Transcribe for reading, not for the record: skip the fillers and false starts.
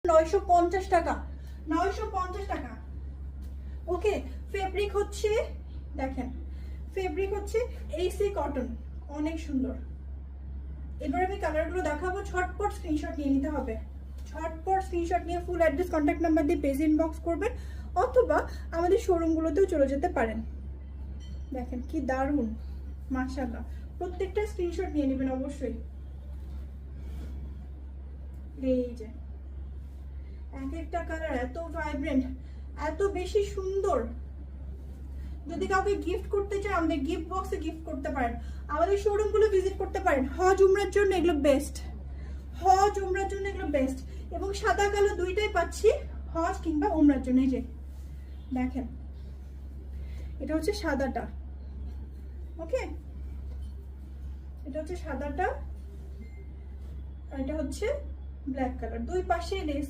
950 টাকা, 950 টাকা। ওকে, ফেব্রিক হচ্ছে, দেখেন ফেব্রিক হচ্ছে এসি কটন, অনেক সুন্দর। এবার আমি কালারগুলো দেখাবো, ঝটপট স্ক্রিনশট নিয়ে নিতে হবে, ঝটপট স্ক্রিনশট নিয়ে ফুল অ্যাড্রেস কন্ট্যাক্ট নাম্বার দিয়ে পেজ ইনবক্স করবেন, অথবা আমাদের শোরুমগুলোতেও চলে যেতে পারেন। দেখেন কি দারুণ, মাশাআল্লাহ। প্রত্যেকটা স্ক্রিনশট নিয়ে নেবেন অবশ্যই। এই যে এক একটা কালার এত ভাইব্রেন্ট, এত বেশি সুন্দর। যদি কাউকে গিফট করতে চান, আমাদের গিফট বক্সে গিফট করতে পারেন, আমাদের শোরুমগুলো ভিজিট করতে পারেন। হজ উমরার জন্য এগুলো বেস্ট, হজ উমরার জন্য এগুলো বেস্ট। এবং সাদা কালো দুইটাই পাচ্ছি, হজ কিংবা উমরার জন্য। এই যে দেখেন, এটা হচ্ছে সাদাটা, ওকে, এটা হচ্ছে সাদাটা, আর এটা হচ্ছে ব্ল্যাক কালার। দুই পাশে লেস